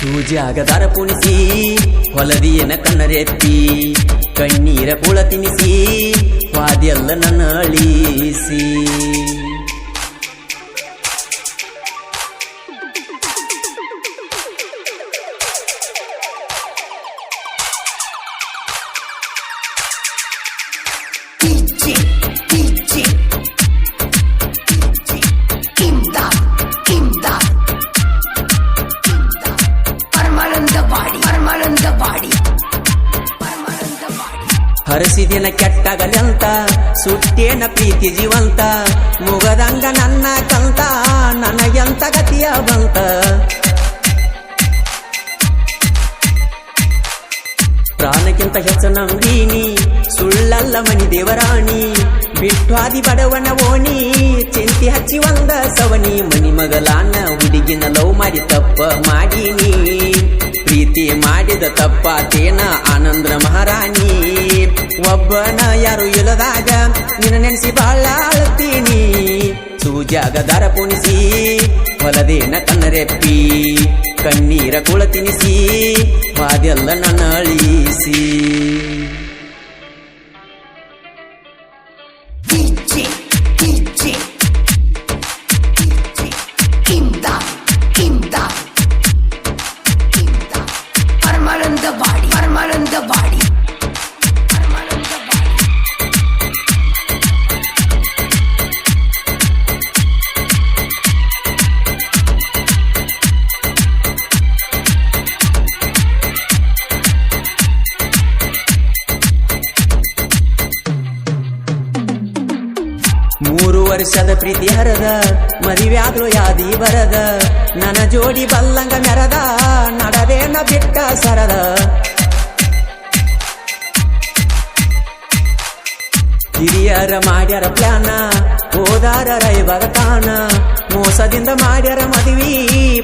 ಸೂಜ್ಯಾಗ ದಾರ ಪುಣಿಸಿ ಹೊಲದಿಯನ ಕಣ್ಣರೆತ್ತಿ ಕಣ್ಣೀರ ಕುಳ ತಿನಿಸಿ ವಾದ್ಯಲ್ಲ ನನ್ನ ಅಳಿಸಿ ಹರಸಿದಿನ ಕೆಟ್ಟಾಗಲೆಂತ ಸುಟ್ಟೇನ ಪ್ರೀತಿ ಜೀವಂತ ಮುಗದಂಗ ನನ್ನ ಕಂತ ನನಗೆಂತ ಗತಿಯ ಬಂತ ಪ್ರಾಣಕ್ಕಿಂತ ಹೆಚ್ಚು ನಂಬೀನಿ ಸುಳ್ಳಲ್ಲ ಮನಿ ದೇವರಾಣಿ ಬಿಟ್ವಾದಿ ಬಡವನ ಓಣಿ ಚಿಂತಿ ಹಚ್ಚಿ ಒಂದ ಸವನಿ ಮನಿ ಮಗಲಾನ ಹುಡುಗಿನ ಲವ್ ಮಾಡಿ ತಪ್ಪ ಮಾಡೀನಿ ಪ್ರೀತಿ ಮಾಡಿದ ತಪ್ಪಾತೇನ ಆನಂದ್ರ ಮಹಾರಾಣಿ ಒಬ್ಬನ ಯಾರು ಇಲ್ಲದಾಗ ನಿನ್ನ ನೆನೆಸಿ ಬಾಳ ಅಳ್ತೀನಿ ಸೂಜ್ಯಾಗ ದಾರ ಪುಣಿಸಿ ಹೊಲದೇನ ಕಣ್ಣರೆಪ್ಪಿ ಕಣ್ಣೀರ ಕುಳ ತಿನಿಸಿ ವಾದೆಲ್ಲ ನನ್ನ ಅಳಿಸಿ ಮೂರು ವರ್ಷದ ಪ್ರೀತಿ ಹರದ ಮದುವೆಯಾದ್ರು ಯಾದಿ ಬರದ ನನ್ನ ಜೋಡಿ ಬಲ್ಲಂಗ ಮೆರದ ನಡದೇನ ಬಿಟ್ಟ ಸರದ ಹಿರಿಯರ ಮಾಡ್ಯಾರ ಪ್ಲಾನ ಹೋದಾರ ರೈಬರ ತಾನ ಮೋಸದಿಂದ ಮಾಡ್ಯಾರ ಮದುವಿ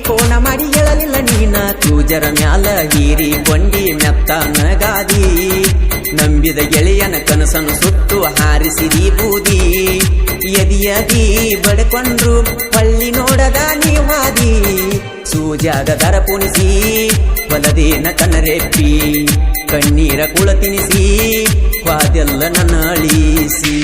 ಫೋನ ಮಾಡಿ ಹೇಳಲಿಲ್ಲ ನೀನ ತೂಜರ ಮ್ಯಾಲ ಹೀರಿ ಕೊಂಡಿ ಮೆತ್ತನ ಗಾದಿ ನಂಬಿದ ಗೆಳೆಯನ ಕನಸನ್ನು ಸುಟ್ಟು ಹಾರಿಸಿದಿ ಬೂದಿ ಎದಿಯದಿ ಬಡ್ಕೊಂಡ್ರು ಹಳ್ಳಿ ನೋಡದ ನೀವಾದಿ ಸೂಜ್ಯಾಗ ದರ ಪುಣಿಸಿ ಹೊಲದೇನ ಕಣ್ಣರೆಪ್ಪಿ ಕಣ್ಣೀರ ಕುಳ ತಿನಿಸಿ ವಾದೆಲ್ಲ ನನ್ನ ಅಳಿಸಿ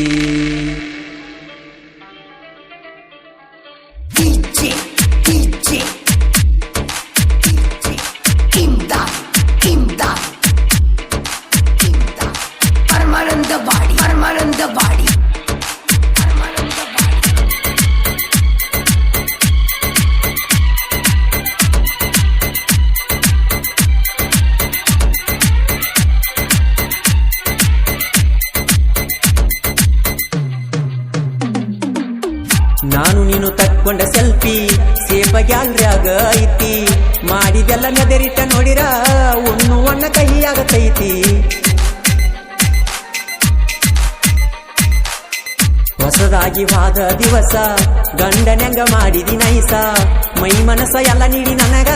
ನಾನು ನೀನು ತಕ್ಕೊಂಡ ಸೆಲ್ಫಿ ಸೇಪ ಗ್ಯಾಲ್ರ್ಯಾಗ ಐತಿ ಮಾಡಿದೆಲ್ಲ ನೆದರಿಟ ನೋಡಿರ ಉಣ್ಣುವಣ್ಣ ಕೈಯಾಗತೈತಿ ಹೊಸದಾಗಿ ವಾದ ದಿವಸ ಗಂಡನೆಂಗ ಮಾಡಿದಿ ನೈಸ ಮೈ ಮನಸ ಎಲ್ಲ ನೀಡಿ ನನಗ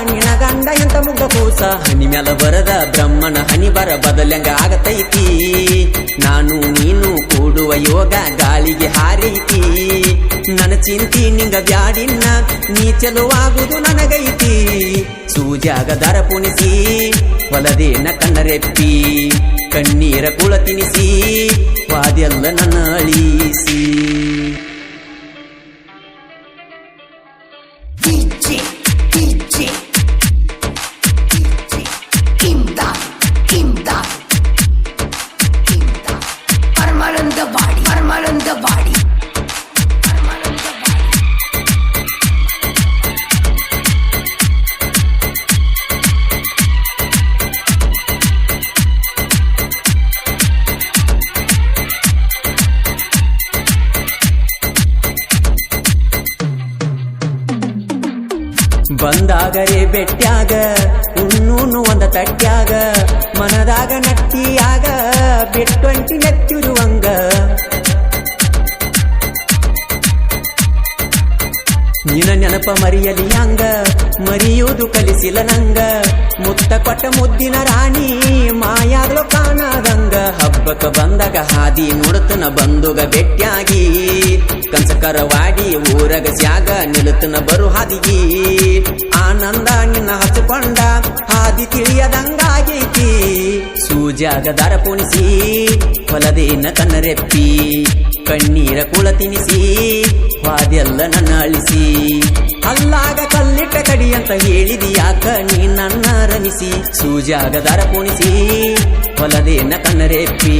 ನಿನ ಗಂಡ ಎಂತ ಮುಗ್ಧ ಕೂಸ ಹನಿ ಮ್ಯಾಲ ಬರದ ಬ್ರಹ್ಮನ ಹನಿ ಬರ ಬದಲಂಗ ಆಗತೈತಿ ನಾನು ನೀನು ಕೂಡುವ ಯೋಗ ಗಾಳಿಗೆ ಹಾರೈತಿ ನನ್ನ ಚಿಂತಿ ನಿಂಗ ಬ್ಯಾಡಿನ್ನ ನೀ ಚೆಲುವಾಗುವುದು ನನಗೈತಿ ಸೂಜ್ಯಾಗ ದರ ಪುಣಿಸಿ ಹೊಲದೇನ ಕಣ್ಣರೆಪ್ಪಿ ಕಣ್ಣೀರ ಕುಳ ತಿನಿಸಿ ವಾದೆಲ್ಲ ನನ್ನ ಅಳಿಸಿ ಬಂದಾಗರೆ ಬೆಟ್ಟ್ಯಾಗ ಉಣ್ಣೂನು ಒಂದ ತಟ್ಟ್ಯಾಗ ಮನದಾಗ ನಟ್ಟಿಯಾಗ ಬಿಟ್ಟೊಂಟಿ ನೆತ್ತಿರುವಂಗ ನಿನ ನೆನಪ ಮರಿಯಲಿ ಹಂಗ ಮರಿಯುವುದು ಕಲಿಸಿಲ್ಲ ನಂಗ ಮುತ್ತ ಕೊಟ್ಟ ಮುದ್ದಿನ ರಾಣಿ ಮಾಯಾಗ್ಲೋ ಕಾಣದಂಗ ಹಬ್ಬಕ್ಕ ಬಂದಾಗ ಹಾದಿ ನೋಡುತ್ತನ ಬಂದುಗ ಬೆಟ್ಟಾಗಿ ಕಂಸಕರವಾಡಿ ಊರಗ ಸ್ಯಾಗ ನಿಲುತನ ಬರು ಹಾದಿಗಿ ಆನಂದ ನಿನ್ನ ಹಚ್ಕೊಂಡ ಹಾದಿ ತಿಳಿಯದಂಗಾಗೈತಿ ಸೂಜಾಗ ದಾರ ಪುಣಿಸಿ ಹೊಲದೇನ ಕನ್ನರೆಪ್ಪಿ ಕಣ್ಣೀರ ಕುಳ ತಿನಿಸಿ ವಾದೆಲ್ಲ ನನ್ನ ಅಳಿಸಿ ಅಲ್ಲಾಗ ಕಲ್ಲಿಟ್ಟ ಕಡಿ ಅಂತ ಹೇಳಿದಿ ಯಾಕ ನೀ ನನ್ನ ರಮಿಸಿ ಸೂಜಾಗ ದಾರ ಪುಣಿಸಿ ಹೊಲದೇನ ಕನ್ನರೆಪ್ಪಿ